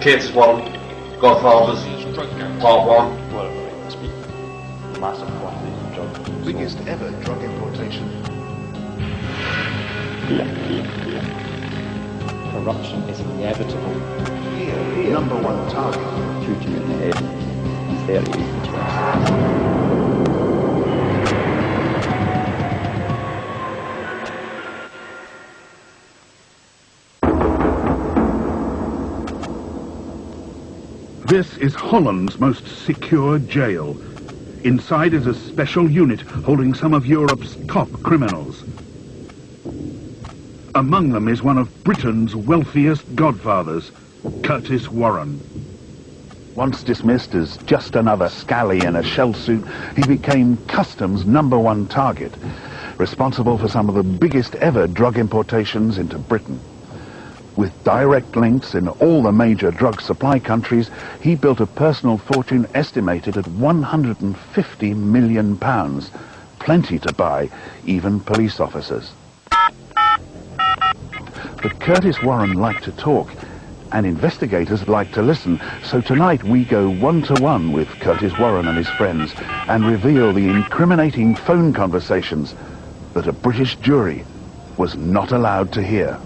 Curtis Warren, Godfathers, Part 1. Well, it must be massive quantities of drugs. Biggest ever drug importation. Corruption is inevitable. Here, number one target. Shoot you in the head. It's there to use the choice. This is Holland's most secure jail. Inside is a special unit holding some of Europe's top criminals. Among them is one of Britain's wealthiest godfathers, Curtis Warren. Once dismissed as just another scally in a shell suit, he became customs' #1 target, responsible for some of the biggest ever drug importations into Britain. With direct links in all the major drug supply countries, he built a personal fortune estimated at £150 million, plenty to buy even police officers. But Curtis Warren liked to talk, and investigators liked to listen, so tonight we go one-to-one with Curtis Warren and his friends and reveal the incriminating phone conversations that a British jury was not allowed to hear.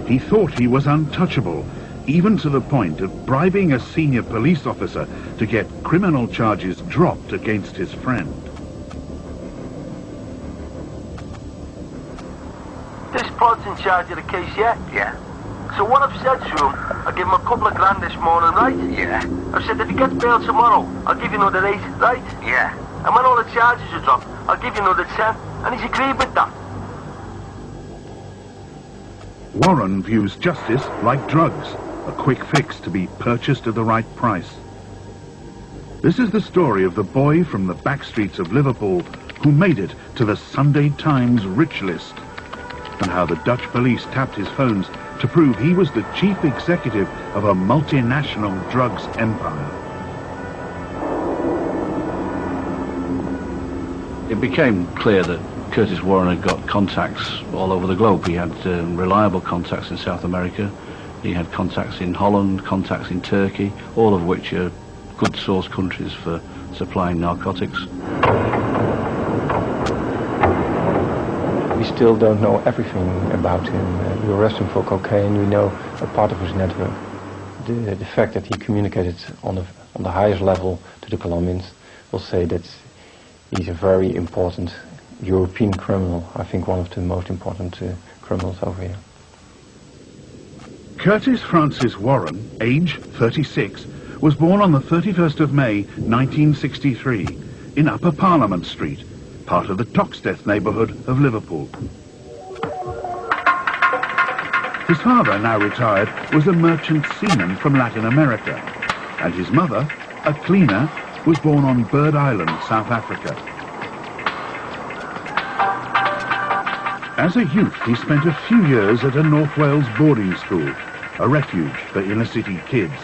He thought he was untouchable, even to the point of bribing a senior police officer to get criminal charges dropped against his friend. This pod's in charge of the case, yeah? Yeah. So what I've said to him, I'll give him a couple of grand this morning, right? Yeah. I've said if he gets bail tomorrow, I'll give you another 8, right? Yeah. And when all the charges are dropped, I'll give you another 10. And he's agreed with that. Warren views justice like drugs, a quick fix to be purchased at the right price. This is the story of the boy from the back streets of Liverpool who made it to the Sunday Times rich list, and how the Dutch police tapped his phones to prove he was the chief executive of a multinational drugs empire. It became clear that Curtis Warren had got contacts all over the globe. He had reliable contacts in South America, he had contacts in Holland, contacts in Turkey, all of which are good source countries for supplying narcotics. We still don't know everything about him. We arrest him for cocaine, we know a part of his network. The fact that he communicated on the highest level to the Colombians will say that he's a very important European criminal, I think one of the most important criminals over here. Curtis Francis Warren, age 36, was born on the 31st of May 1963 in Upper Parliament Street, part of the Toxteth neighbourhood of Liverpool. His father, now retired, was a merchant seaman from Latin America, and his mother, a cleaner, was born on Bird Island, South Africa. As a youth, he spent a few years at a North Wales boarding school, a refuge for inner-city kids.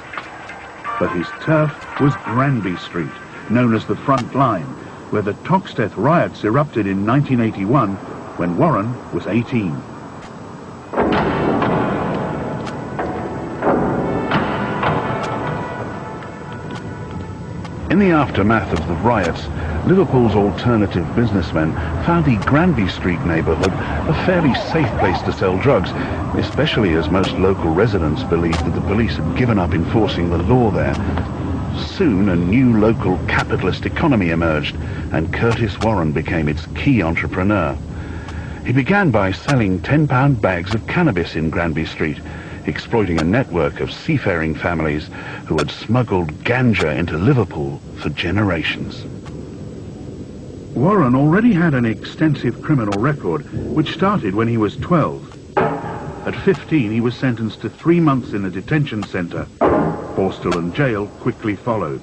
But his turf was Granby Street, known as the Front Line, where the Toxteth riots erupted in 1981 when Warren was 18. In the aftermath of the riots, Liverpool's alternative businessmen found the Granby Street neighbourhood a fairly safe place to sell drugs, especially as most local residents believed that the police had given up enforcing the law there. Soon a new local capitalist economy emerged, and Curtis Warren became its key entrepreneur. He began by selling £10 bags of cannabis in Granby Street, exploiting a network of seafaring families who had smuggled ganja into Liverpool for generations. Warren already had an extensive criminal record, which started when he was 12. At 15, he was sentenced to 3 months in a detention centre. Borstal Jail quickly followed.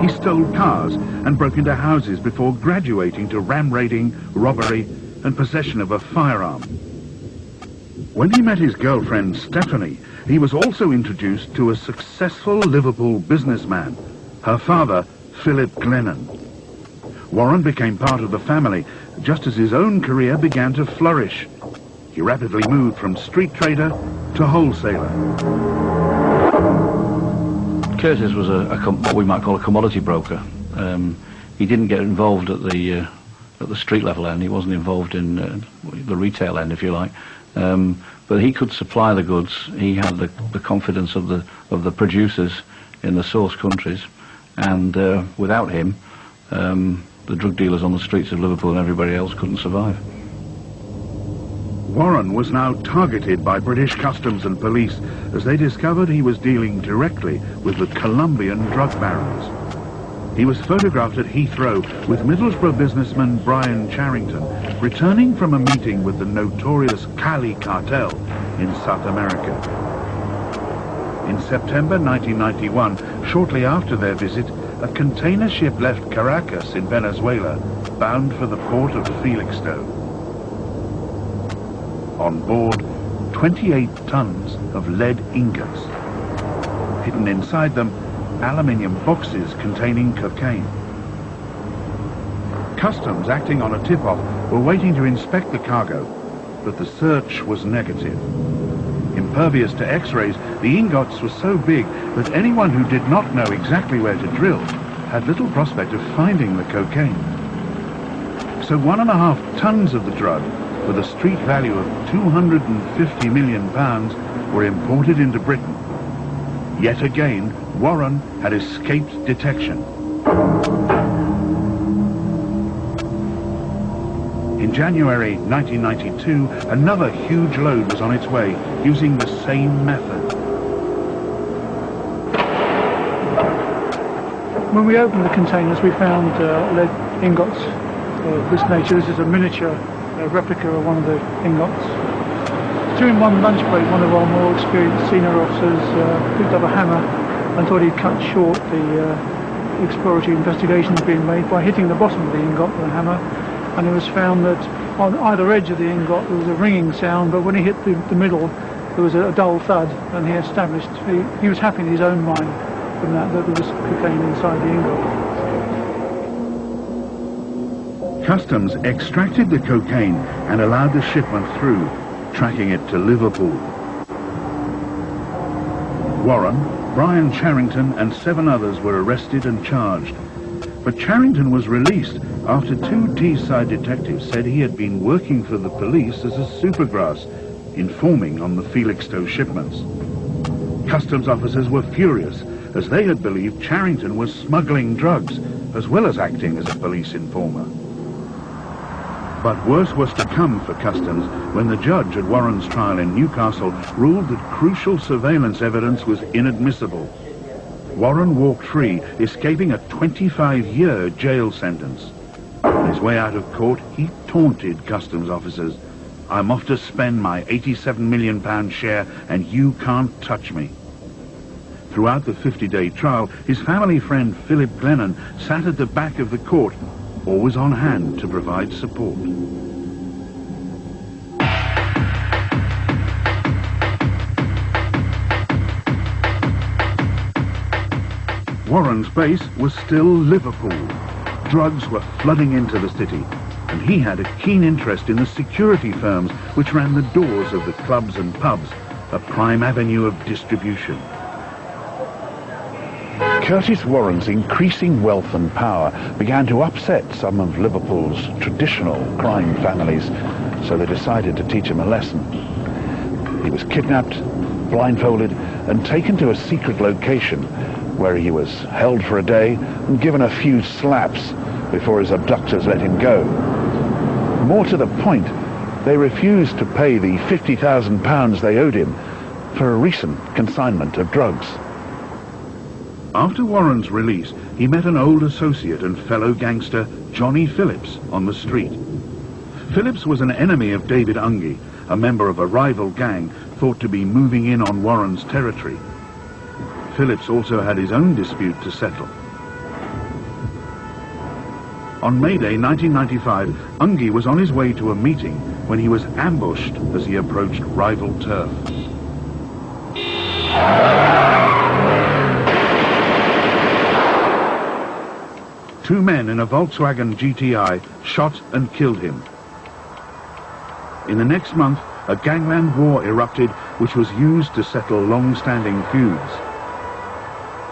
He stole cars and broke into houses before graduating to ram raiding, robbery, and possession of a firearm. When he met his girlfriend Stephanie, he was also introduced to a successful Liverpool businessman, her father, Philip Glennon. Warren became part of the family, just as his own career began to flourish. He rapidly moved from street trader to wholesaler. Curtis was what we might call a commodity broker. He didn't get involved at the street level end. He wasn't involved in the retail end, if you like. But he could supply the goods. He had the confidence of the producers in the source countries, and without him, the drug dealers on the streets of Liverpool and everybody else couldn't survive. Warren was now targeted by British customs and police as they discovered he was dealing directly with the Colombian drug barons. He was photographed at Heathrow with Middlesbrough businessman Brian Charrington returning from a meeting with the notorious Cali cartel in South America. In September 1991, shortly after their visit, a container ship left Caracas in Venezuela, bound for the port of Felixstowe. On board, 28 tons of lead ingots. Hidden inside them, aluminium boxes containing cocaine. Customs, acting on a tip-off, were waiting to inspect the cargo, but the search was negative. Impervious to X-rays, the ingots were so big that anyone who did not know exactly where to drill had little prospect of finding the cocaine. So 1.5 tons of the drug, with a street value of £250 million, were imported into Britain. Yet again, Warren had escaped detection. In January 1992, another huge load was on its way, using the same method. When we opened the containers, we found lead ingots of this nature. This is a miniature replica of one of the ingots. During one lunch break, one of our more experienced senior officers picked up a hammer and thought he'd cut short the exploratory investigations being made by hitting the bottom of the ingot with a hammer, and it was found that on either edge of the ingot there was a ringing sound, but when he hit the middle there was a dull thud, and he established, he was happy in his own mind from that there was cocaine inside the ingot. Customs extracted the cocaine and allowed the shipment through, tracking it to Liverpool. Warren, Brian Charrington and 7 others were arrested and charged. But Charrington was released after 2 Teesside detectives said he had been working for the police as a supergrass, informing on the Felixstowe shipments. Customs officers were furious as they had believed Charrington was smuggling drugs as well as acting as a police informer. But worse was to come for Customs when the judge at Warren's trial in Newcastle ruled that crucial surveillance evidence was inadmissible. Warren walked free, escaping a 25-year jail sentence. On his way out of court, he taunted Customs officers. "I'm off to spend my £87 million share and you can't touch me." Throughout the 50-day trial, his family friend Philip Glennon sat at the back of the court, always on hand to provide support. Warren's base was still Liverpool. Drugs were flooding into the city, and he had a keen interest in the security firms which ran the doors of the clubs and pubs, a prime avenue of distribution. Curtis Warren's increasing wealth and power began to upset some of Liverpool's traditional crime families, so they decided to teach him a lesson. He was kidnapped, blindfolded, and taken to a secret location where he was held for a day and given a few slaps before his abductors let him go. More to the point, they refused to pay the £50,000 they owed him for a recent consignment of drugs. After Warren's release, he met an old associate and fellow gangster, Johnny Phillips, on the street. Phillips was an enemy of David Unge, a member of a rival gang thought to be moving in on Warren's territory. Phillips also had his own dispute to settle. On May Day 1995, Unge was on his way to a meeting when he was ambushed as he approached rival turf. 2 men in a Volkswagen GTI shot and killed him. In the next month, a gangland war erupted which was used to settle long-standing feuds.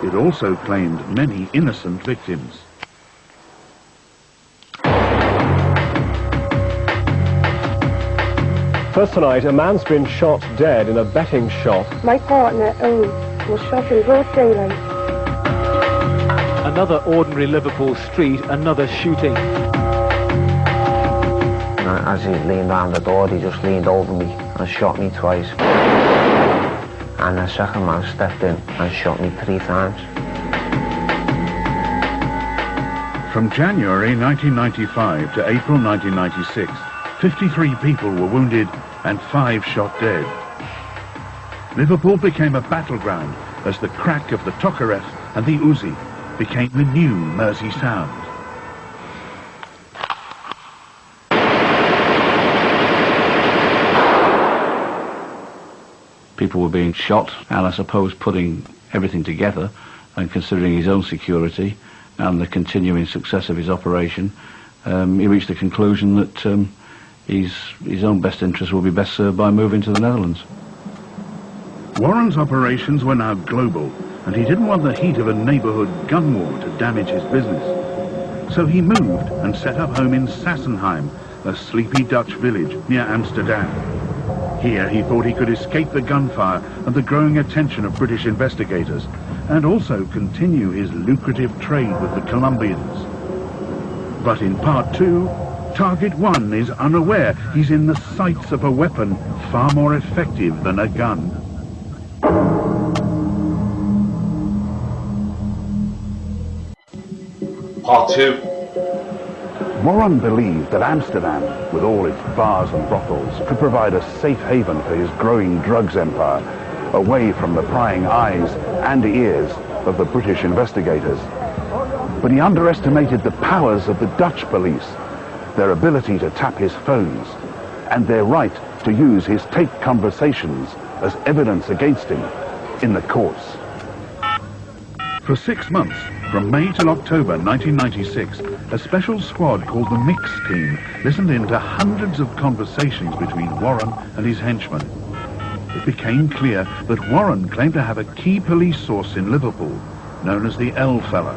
It also claimed many innocent victims. First tonight, a man's been shot dead in a betting shop. My partner, Owen, was shot in broad daylight. Another ordinary Liverpool street, another shooting. As he leaned down the door, he just leaned over me and shot me twice. And the second man stepped in and shot me 3 times. From January 1995 to April 1996, 53 people were wounded and 5 shot dead. Liverpool became a battleground as the crack of the Tokarev and the Uzi became the new Mersey sound. People were being shot, and I suppose putting everything together and considering his own security and the continuing success of his operation, he reached the conclusion that his own best interest will be best served by moving to the Netherlands. Warren's operations were now global, and he didn't want the heat of a neighbourhood gun war to damage his business. So he moved and set up home in Sassenheim, a sleepy Dutch village near Amsterdam. Here he thought he could escape the gunfire and the growing attention of British investigators, and also continue his lucrative trade with the Colombians. But in part 2, Target 1 is unaware he's in the sights of a weapon far more effective than a gun. Part 2. Warren believed that Amsterdam, with all its bars and brothels, could provide a safe haven for his growing drugs empire, away from the prying eyes and ears of the British investigators. But he underestimated the powers of the Dutch police, their ability to tap his phones, and their right to use his taped conversations as evidence against him in the courts. For 6 months, from May till October 1996, a special squad called the Mix Team listened in to hundreds of conversations between Warren and his henchmen. It became clear that Warren claimed to have a key police source in Liverpool, known as the L Fella.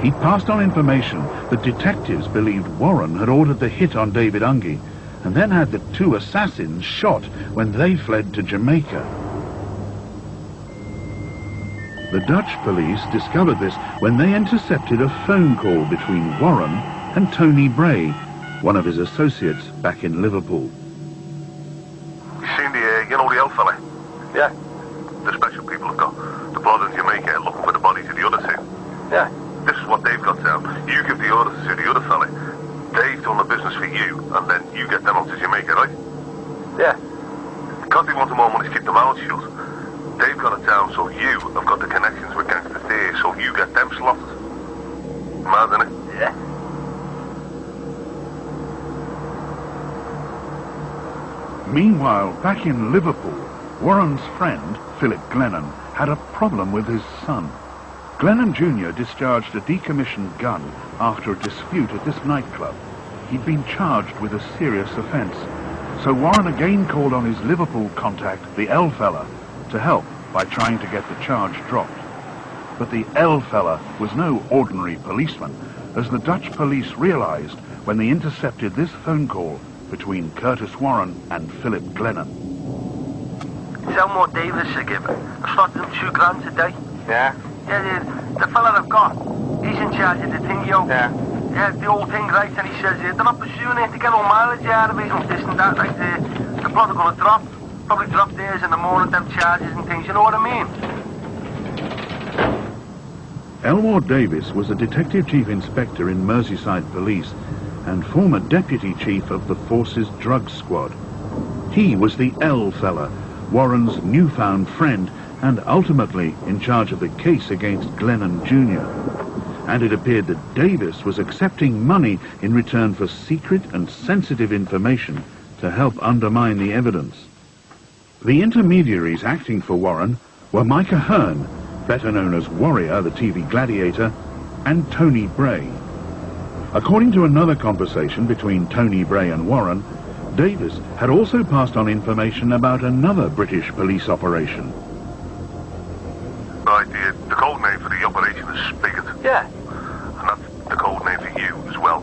He passed on information that detectives believed Warren had ordered the hit on David Unge, and then had the 2 assassins shot when they fled to Jamaica. The Dutch police discovered this when they intercepted a phone call between Warren and Tony Bray, one of his associates back in Liverpool. You seen the, you know the L fella? Yeah. The special people have got the blood in Jamaica looking for the bodies of the other 2. Yeah. This is what they've got down. You give the orders to the other fella. They've done the business for you, and then you get them up to Jamaica, right? Yeah. Because they want more money to keep their mouths shut. They've got it down, so you have got the connections with gangsters there, so you get them slaughtered. Mad, innit? Yeah. Meanwhile, back in Liverpool, Warren's friend, Philip Glennon, had a problem with his son. Glennon Jr. discharged a decommissioned gun after a dispute at this nightclub. He'd been charged with a serious offence, so Warren again called on his Liverpool contact, the L Fella, to help by trying to get the charge dropped. But the L Fella was no ordinary policeman, as the Dutch police realised when they intercepted this phone call between Curtis Warren and Philip Glennon. It's Elmore Davis again. I started him $2 grand a day. Yeah? Yeah, the fella I've got, he's in charge of the thing, yo. Yeah. Yeah, the whole thing, right, and he says, they're not pursuing it to get all mileage out of it and this and that, like, the blood are gonna drop. Probably drop theirs in the morning, them charges and things, you know what I mean? Elmore Davis was a Detective Chief Inspector in Merseyside Police and former Deputy Chief of the Force's Drug Squad. He was the L Fella, Warren's newfound friend, and ultimately in charge of the case against Glennon Jr. And it appeared that Davis was accepting money in return for secret and sensitive information to help undermine the evidence. The intermediaries acting for Warren were Micah Hearn, better known as Warrior, the TV gladiator, and Tony Bray. According to another conversation between Tony Bray and Warren, Davis had also passed on information about another British police operation. Right, the code name for the operation is Spigot. Yeah. And that's the code name for you as well.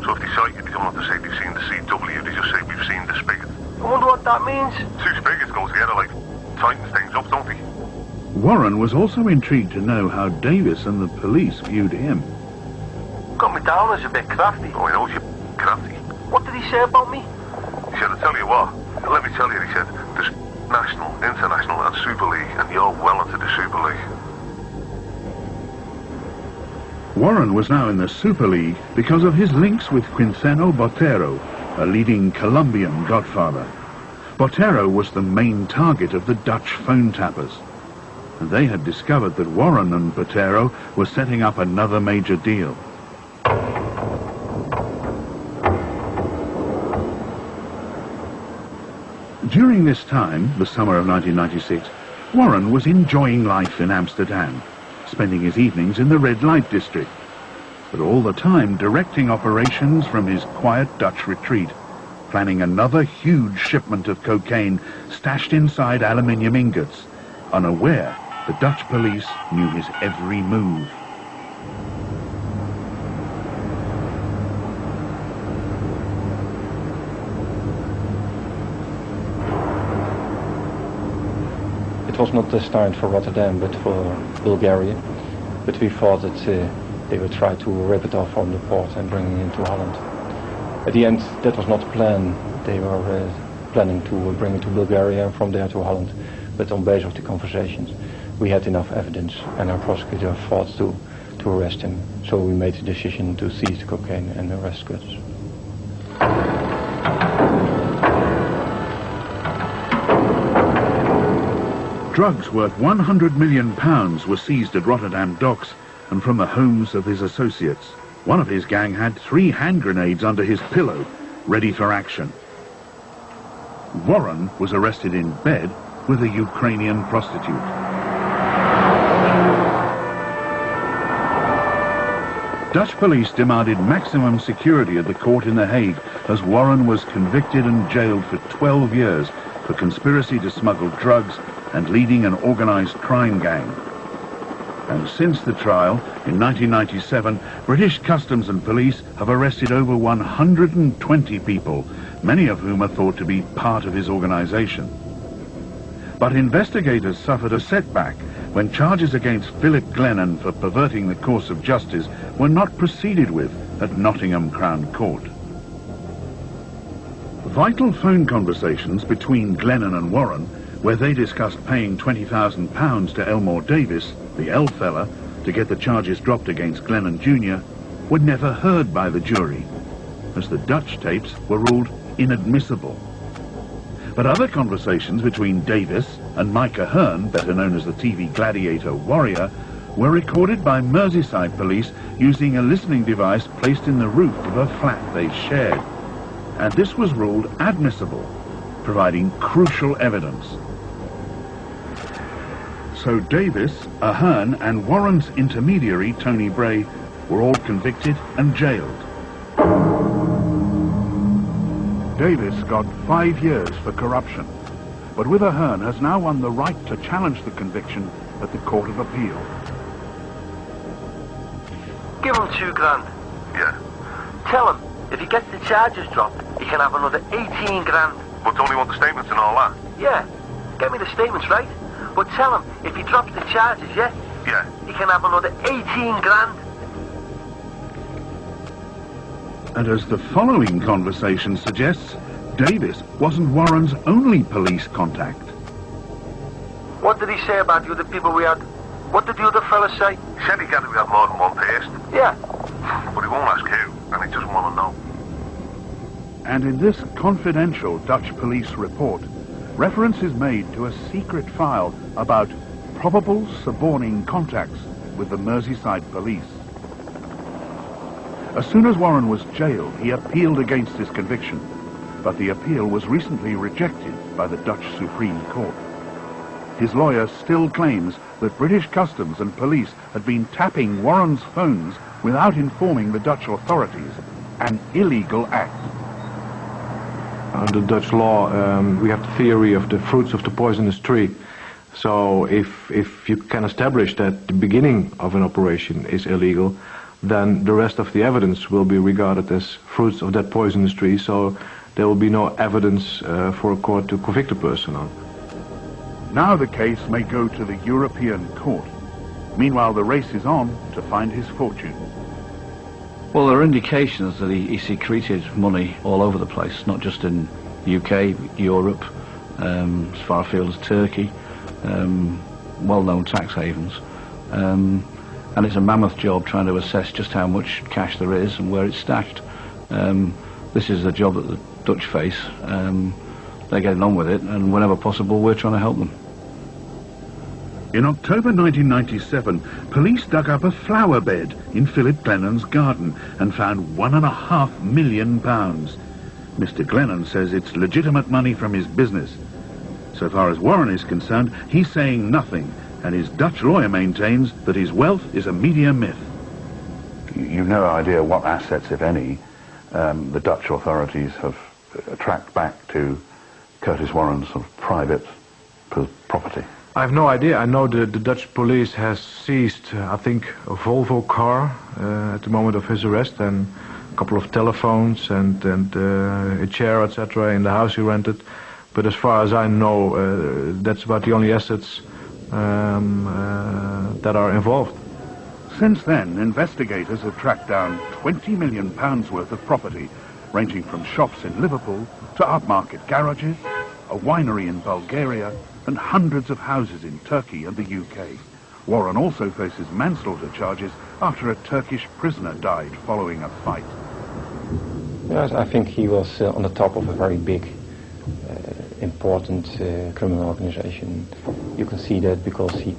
So if they cite you, they don't have to say they've seen the CW, they just say we've seen the Spigot. I wonder what that means. Two Spigots go together like tightens things up, don't they? Warren was also intrigued to know how Davis and the police viewed him. Got me down as a bit crafty. Oh, I know you're crafty. What did he say about me? He said, I'll tell you what, let me tell you, he said, there's National, International and Super League, and you're well into the Super League. Warren was now in the Super League because of his links with Quinceno Botero, a leading Colombian godfather. Botero was the main target of the Dutch phone tappers, and they had discovered that Warren and Botero were setting up another major deal. During this time, the summer of 1996, Warren was enjoying life in Amsterdam, spending his evenings in the red light district, but all the time directing operations from his quiet Dutch retreat, planning another huge shipment of cocaine stashed inside aluminium ingots, unaware the Dutch police knew his every move. It was not destined for Rotterdam, but for Bulgaria. But we thought that they would try to rip it off from the port and bring it into Holland. At the end, that was not the plan. They were planning to bring it to Bulgaria and from there to Holland. But on base of the conversations, we had enough evidence, and our prosecutor thought to arrest him. So we made the decision to seize the cocaine and arrest Curtis. Drugs worth £100 million were seized at Rotterdam docks and from the homes of his associates. One of his gang had 3 hand grenades under his pillow, ready for action. Warren was arrested in bed with a Ukrainian prostitute. Dutch police demanded maximum security at the court in The Hague as Warren was convicted and jailed for 12 years for conspiracy to smuggle drugs and leading an organized crime gang. And since the trial, in 1997, British Customs and Police have arrested over 120 people, many of whom are thought to be part of his organization. But investigators suffered a setback when charges against Philip Glennon for perverting the course of justice were not proceeded with at Nottingham Crown Court. Vital phone conversations between Glennon and Warren, where they discussed paying £20,000 to Elmore Davis, the L fella, to get the charges dropped against Glennon Jr., were never heard by the jury, as the Dutch tapes were ruled inadmissible. But other conversations between Davis and Micah Hearn, better known as the TV gladiator Warrior, were recorded by Merseyside police using a listening device placed in the roof of a flat they shared. And this was ruled admissible, providing crucial evidence. So Davis, Ahern and Warren's intermediary, Tony Bray, were all convicted and jailed. Davis got 5 years for corruption, but with Ahern has now won the right to challenge the conviction at the Court of Appeal. Give him $2 grand. Yeah. Tell him, if he gets the charges dropped, he can have another 18 grand. But don't you want the statements and all that? Yeah, get me the statements right. But tell him, if he drops the charges, yeah? Yeah. He can have another 18 grand. And as the following conversation suggests, Davis wasn't Warren's only police contact. What did he say about the other people we had? What did the other fella say? He said he gathered we had more than one person. Yeah. But he won't ask who, and he doesn't want to know. And in this confidential Dutch police report, reference is made to a secret file about probable suborning contacts with the Merseyside police. As soon as Warren was jailed, he appealed against his conviction, but the appeal was recently rejected by the Dutch Supreme Court. His lawyer still claims that British customs and police had been tapping Warren's phones without informing the Dutch authorities, an illegal act. Under Dutch law, we have the theory of the fruits of the poisonous tree. So if you can establish that the beginning of an operation is illegal, then the rest of the evidence will be regarded as fruits of that poisonous tree, so there will be no evidence for a court to convict a person on. Now the case may go to the European court. Meanwhile, the race is on to find his fortune. Well, there are indications that he secreted money all over the place, not just in the UK, Europe, as far afield as Turkey, well-known tax havens. And it's a mammoth job trying to assess just how much cash there is and where it's stashed. This is the job that the Dutch face. They're getting on with it, and whenever possible, we're trying to help them. In October 1997, police dug up a flower bed in Philip Glennon's garden and found £1.5 million. Mr. Glennon says it's legitimate money from his business. So far as Warren is concerned, he's saying nothing, and his Dutch lawyer maintains that his wealth is a media myth. You've no idea what assets, if any, the Dutch authorities have tracked back to Curtis Warren's sort of private property. I have no idea. I know the Dutch police has seized, I think, a Volvo car at the moment of his arrest, and a couple of telephones and a chair, etc., in the house he rented. But as far as I know, that's about the only assets that are involved. Since then, investigators have tracked down £20 million worth of property, ranging from shops in Liverpool to upmarket garages, a winery in Bulgaria, and hundreds of houses in Turkey and the UK. Warren also faces manslaughter charges after a Turkish prisoner died following a fight. Yes, I think he was on the top of a very big, important criminal organization. You can see that because he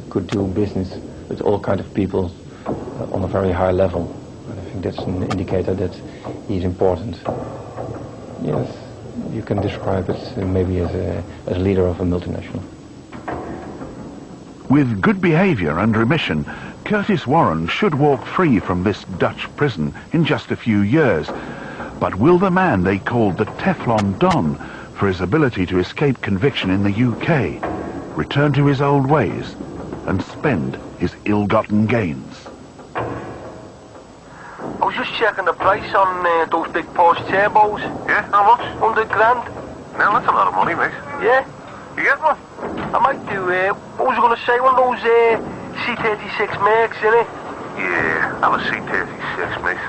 could do business with all kinds of people on a very high level. And I think that's an indicator that he's important. Yes, you can describe it maybe as a leader of a multinational. With good behavior and remission, Curtis Warren should walk free from this Dutch prison in just a few years. But will the man they called the Teflon Don, for his ability to escape conviction in the UK, return to his old ways and spend his ill-gotten gains? I was just checking the price on those big Porsche turbos. Yeah, how much? 100 grand. Now that's a lot of money, mate. Yeah. You get one? I might do, what was I going to say, one of those C36 Mercs, innit? Yeah, have a C36, mate.